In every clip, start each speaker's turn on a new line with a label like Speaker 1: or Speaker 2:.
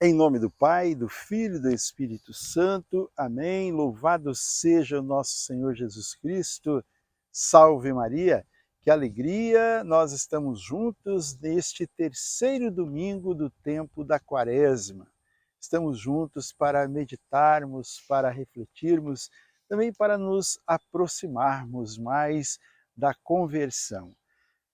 Speaker 1: Em nome do Pai, do Filho e do Espírito Santo. Amém. Louvado seja o nosso Senhor Jesus Cristo. Salve Maria. Que alegria nós estamos juntos neste terceiro domingo do tempo da Quaresma. Estamos juntos para meditarmos, para refletirmos, também para nos aproximarmos mais da conversão.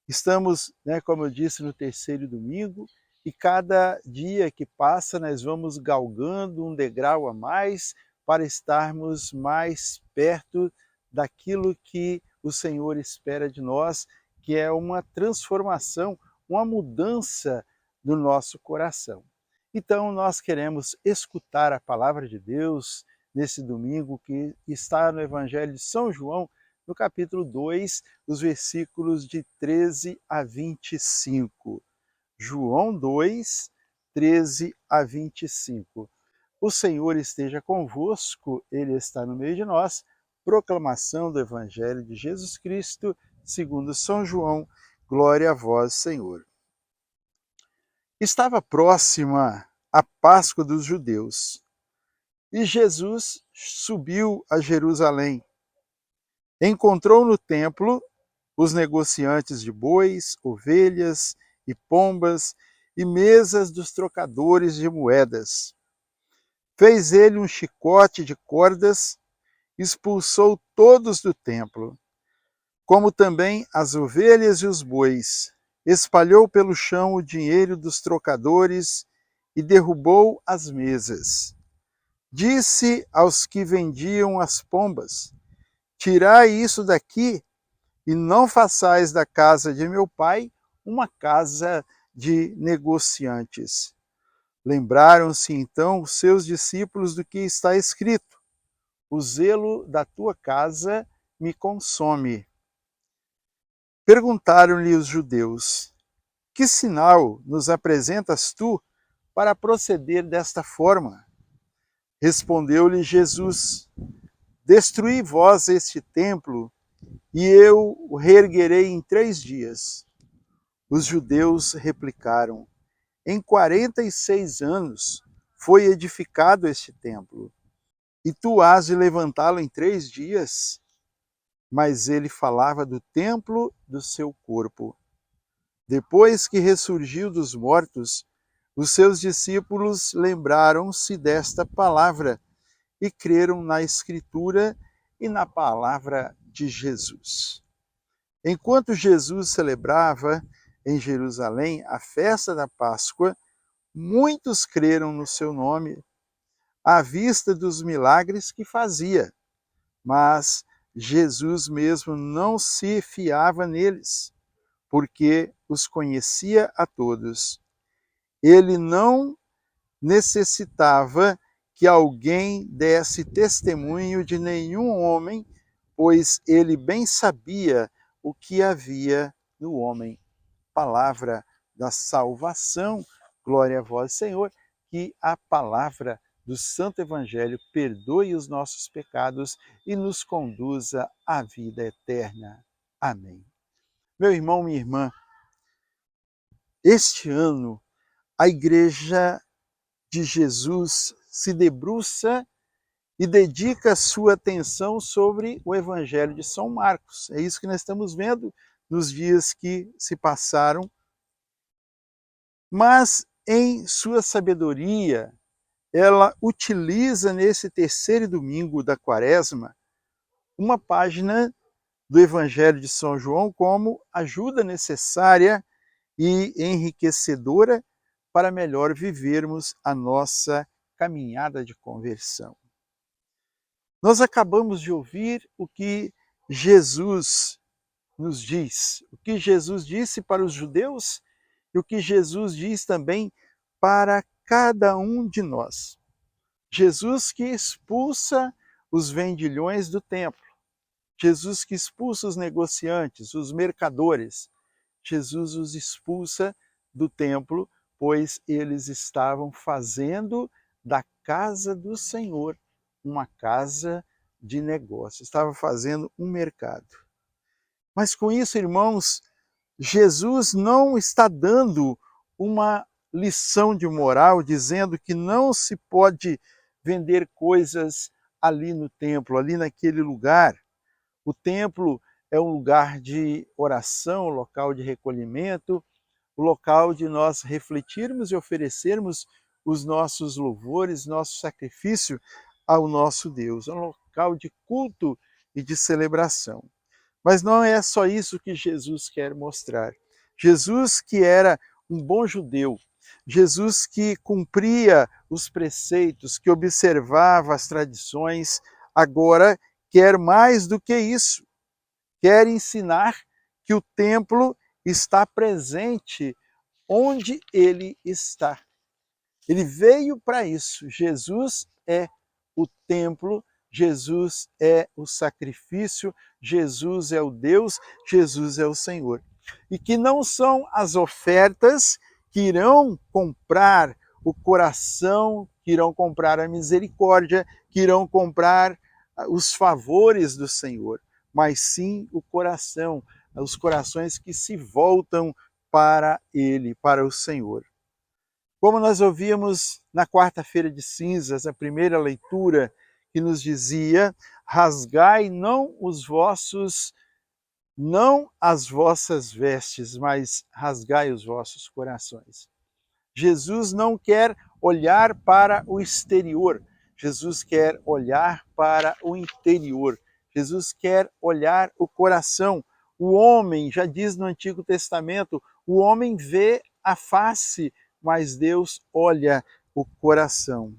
Speaker 1: Estamos, como eu disse, no terceiro domingo, e cada dia que passa nós vamos galgando um degrau a mais para estarmos mais perto daquilo que o Senhor espera de nós, que é uma transformação, uma mudança do nosso coração. Então nós queremos escutar a palavra de Deus nesse domingo que está no Evangelho de São João, no capítulo 2, os versículos de 13 a 25. João 2, 13 a 25. O Senhor esteja convosco, Ele está no meio de nós. Proclamação do Evangelho de Jesus Cristo, segundo São João. Glória a vós, Senhor. Estava próxima a Páscoa dos judeus, e Jesus subiu a Jerusalém. Encontrou no templo os negociantes de bois, ovelhas e pombas e mesas dos trocadores de moedas. Fez ele um chicote de cordas, expulsou todos do templo, como também as ovelhas e os bois. Espalhou pelo chão o dinheiro dos trocadores e derrubou as mesas. Disse aos que vendiam as pombas: tirai isso daqui e não façais da casa de meu pai uma casa de negociantes. Lembraram-se então os seus discípulos do que está escrito: o zelo da tua casa me consome. Perguntaram-lhe os judeus: que sinal nos apresentas tu para proceder desta forma? Respondeu-lhe Jesus: destruí vós este templo, e eu o reerguerei em 3 dias. Os judeus replicaram: em 46 anos foi edificado este templo, e tu has de levantá-lo em 3 dias? Mas ele falava do templo do seu corpo. Depois que ressurgiu dos mortos, os seus discípulos lembraram-se desta palavra e creram na Escritura e na palavra de Jesus. Enquanto Jesus celebrava em Jerusalém a festa da Páscoa, muitos creram no seu nome, à vista dos milagres que fazia. Mas Jesus mesmo não se fiava neles, porque os conhecia a todos. Ele não necessitava que alguém desse testemunho de nenhum homem, pois ele bem sabia o que havia no homem. Palavra da salvação. Glória a vós, Senhor, que a palavra do Santo Evangelho perdoe os nossos pecados e nos conduza à vida eterna. Amém. Meu irmão, minha irmã, este ano a Igreja de Jesus se debruça e dedica sua atenção sobre o Evangelho de São Marcos. É isso que nós estamos vendo nos dias que se passaram. Mas, em sua sabedoria, ela utiliza nesse terceiro domingo da Quaresma uma página do Evangelho de São João como ajuda necessária e enriquecedora para melhor vivermos a nossa caminhada de conversão. Nós acabamos de ouvir o que Jesus nos diz, o que Jesus disse para os judeus e o que Jesus diz também para cada um de nós. Jesus que expulsa os vendilhões do templo, Jesus que expulsa os negociantes, os mercadores, Jesus os expulsa do templo, pois eles estavam fazendo da casa do Senhor uma casa de negócio, estavam fazendo um mercado. Mas com isso, irmãos, Jesus não está dando uma lição de moral, dizendo que não se pode vender coisas ali no templo, ali naquele lugar. O templo é um lugar de oração, um local de recolhimento, o local de nós refletirmos e oferecermos os nossos louvores, nosso sacrifício ao nosso Deus. É um local de culto e de celebração. Mas não é só isso que Jesus quer mostrar. Jesus, que era um bom judeu, Jesus que cumpria os preceitos, que observava as tradições, agora quer mais do que isso. Quer ensinar que o templo está presente onde ele está. Ele veio para isso. Jesus é o templo, Jesus é o sacrifício, Jesus é o Deus, Jesus é o Senhor. E que não são as ofertas que irão comprar o coração, que irão comprar a misericórdia, que irão comprar os favores do Senhor, mas sim o coração, os corações que se voltam para Ele, para o Senhor. Como nós ouvimos na quarta-feira de cinzas, a primeira leitura que nos dizia: rasgai não as vossas vestes, mas rasgai os vossos corações. Jesus não quer olhar para o exterior, Jesus quer olhar para o interior. Jesus quer olhar o coração. O homem, já diz no Antigo Testamento, o homem vê a face, mas Deus olha o coração.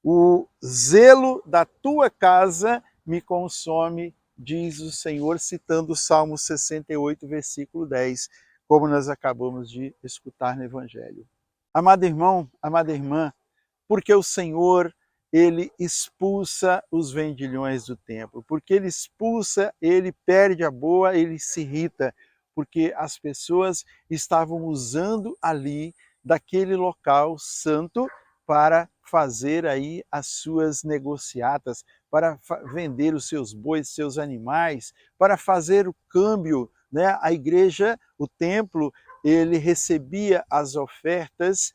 Speaker 1: O zelo da tua casa me consome, diz o Senhor, citando o Salmo 68, versículo 10, como nós acabamos de escutar no Evangelho. Amado irmão, amada irmã, porque o Senhor, ele expulsa os vendilhões do templo, porque ele expulsa, ele perde a boa, ele se irrita, porque as pessoas estavam usando ali daquele local santo para fazer aí as suas negociatas, para vender os seus bois, seus animais, para fazer o câmbio, né? A igreja, o templo, ele recebia as ofertas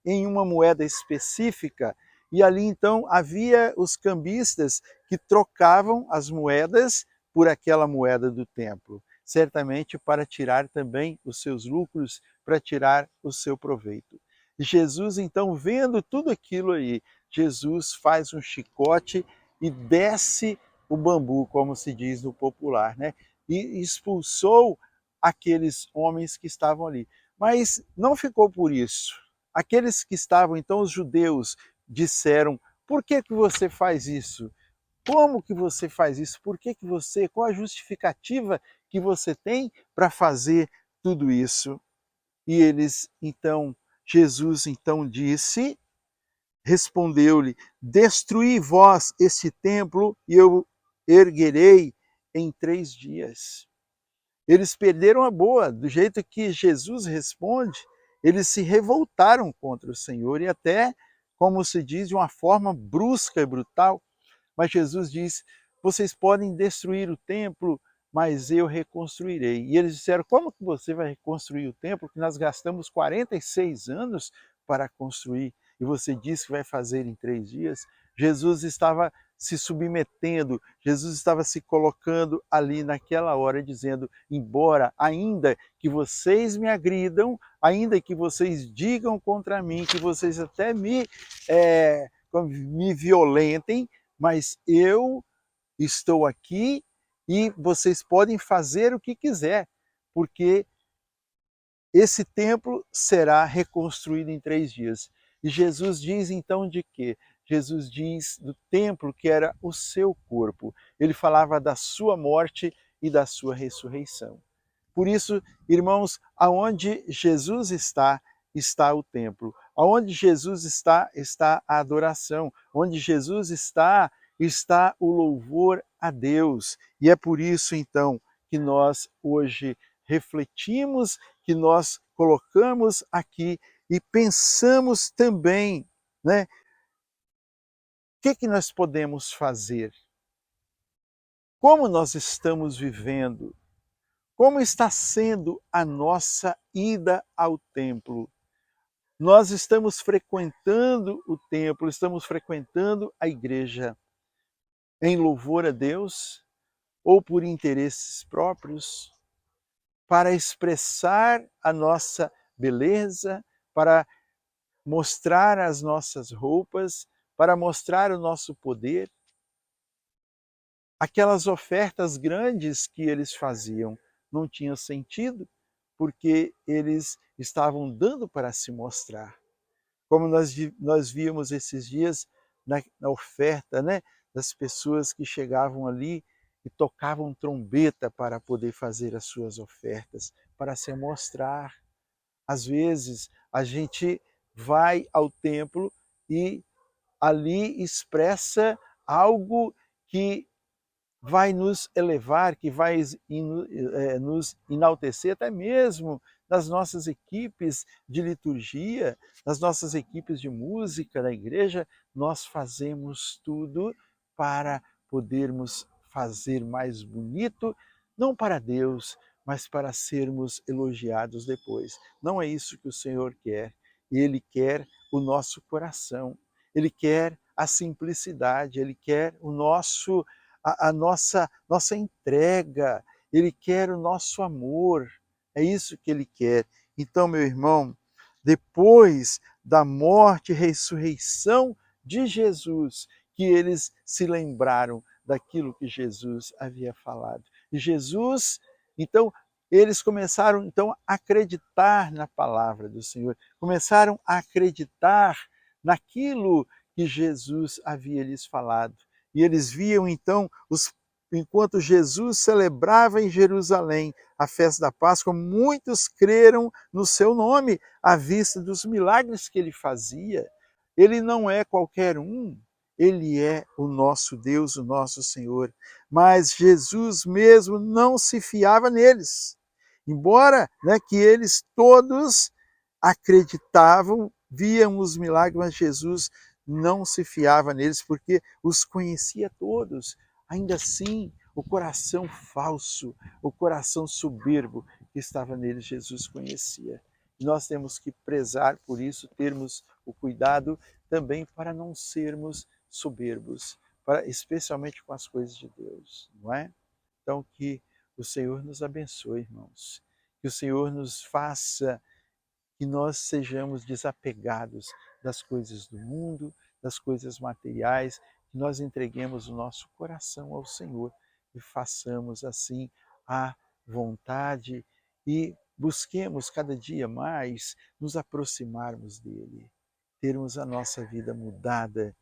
Speaker 1: em uma moeda específica, e ali então havia os cambistas que trocavam as moedas por aquela moeda do templo, certamente para tirar também os seus lucros, para tirar o seu proveito. Jesus, então, vendo tudo aquilo aí, Jesus faz um chicote e desce o bambu, como se diz no popular, né? E expulsou aqueles homens que estavam ali. Mas não ficou por isso. Aqueles que estavam, então, os judeus, disseram: por que você faz isso? Como que você faz isso? Por que você, qual a justificativa que você tem para fazer tudo isso? E eles, então, Jesus então disse, respondeu-lhe: destruí vós este templo e eu erguerei em 3 dias. Eles perderam a boa, do jeito que Jesus responde, eles se revoltaram contra o Senhor e até, como se diz, de uma forma brusca e brutal. Mas Jesus diz: vocês podem destruir o templo, mas eu reconstruirei. E eles disseram: como que você vai reconstruir o templo que nós gastamos 46 anos para construir e você diz que vai fazer em 3 dias? Jesus estava se submetendo, Jesus estava se colocando ali naquela hora, dizendo: embora ainda que vocês me agridam, ainda que vocês digam contra mim, que vocês até me violentem, mas eu estou aqui e vocês podem fazer o que quiser, porque esse templo será reconstruído em 3 dias. E Jesus diz então de quê? Jesus diz do templo que era o seu corpo. Ele falava da sua morte e da sua ressurreição. Por isso, irmãos, aonde Jesus está, está o templo. Aonde Jesus está, está a adoração. Onde Jesus está, está o louvor a Deus. E é por isso, então, que nós hoje refletimos, que nós colocamos aqui e pensamos também, né? O que nós podemos fazer? Como nós estamos vivendo? Como está sendo a nossa ida ao templo? nós estamos frequentando o templo, estamos frequentando a igreja em louvor a Deus ou por interesses próprios, para expressar a nossa beleza, para mostrar as nossas roupas, para mostrar o nosso poder. Aquelas ofertas grandes que eles faziam não tinham sentido, porque eles estavam dando para se mostrar. Como nós vimos esses dias na oferta, né, das pessoas que chegavam ali e tocavam trombeta para poder fazer as suas ofertas, para se mostrar. Às vezes, a gente vai ao templo e ali expressa algo que vai nos elevar, que vai nos enaltecer, até mesmo nas nossas equipes de liturgia, nas nossas equipes de música da igreja, nós fazemos tudo para podermos fazer mais bonito, não para Deus, mas para sermos elogiados depois. Não é isso que o Senhor quer. Ele quer o nosso coração, Ele quer a simplicidade, Ele quer a nossa entrega, Ele quer o nosso amor, é isso que Ele quer. Então, meu irmão, depois da morte e ressurreição de Jesus, que eles se lembraram daquilo que Jesus havia falado. E Jesus, então, eles começaram então a acreditar na palavra do Senhor, começaram a acreditar naquilo que Jesus havia lhes falado. E eles viam então, enquanto Jesus celebrava em Jerusalém a festa da Páscoa, muitos creram no seu nome, à vista dos milagres que ele fazia. Ele não é qualquer um, ele é o nosso Deus, o nosso Senhor. Mas Jesus mesmo não se fiava neles. Embora que eles todos acreditavam, viam os milagres, mas Jesus não se fiava neles porque os conhecia todos. Ainda assim, o coração falso, o coração soberbo que estava neles, Jesus conhecia. E nós temos que prezar por isso, termos o cuidado também para não sermos soberbos, especialmente com as coisas de Deus, não é? Então, que o Senhor nos abençoe, irmãos. Que o Senhor nos faça que nós sejamos desapegados das coisas do mundo, das coisas materiais, que nós entreguemos o nosso coração ao Senhor e façamos assim a vontade e busquemos cada dia mais nos aproximarmos dele, termos a nossa vida mudada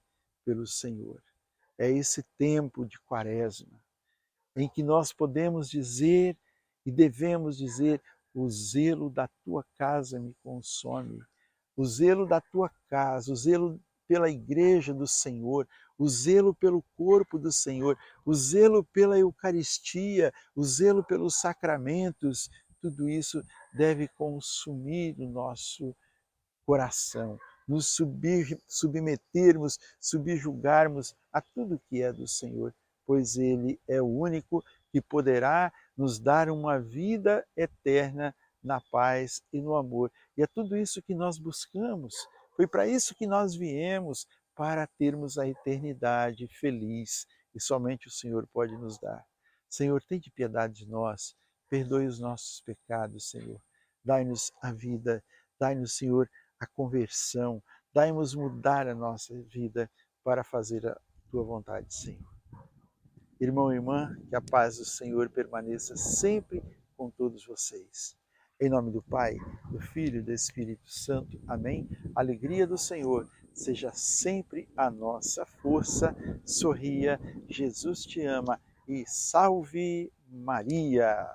Speaker 1: pelo Senhor. É esse tempo de Quaresma em que nós podemos dizer e devemos dizer: o zelo da tua casa me consome, o zelo da tua casa, o zelo pela igreja do Senhor, o zelo pelo corpo do Senhor, o zelo pela Eucaristia, o zelo pelos sacramentos, tudo isso deve consumir o nosso coração, nos submetermos, subjugarmos a tudo que é do Senhor, pois Ele é o único que poderá nos dar uma vida eterna na paz e no amor. E é tudo isso que nós buscamos. Foi para isso que nós viemos, para termos a eternidade feliz, e somente o Senhor pode nos dar. Senhor, tem de piedade de nós, perdoe os nossos pecados, Senhor. Dai-nos a vida, dai-nos, Senhor, a conversão, dai-nos mudar a nossa vida para fazer a tua vontade, Senhor. Irmão e irmã, que a paz do Senhor permaneça sempre com todos vocês. Em nome do Pai, do Filho e do Espírito Santo. Amém. A alegria do Senhor seja sempre a nossa força. Sorria, Jesus te ama e salve Maria.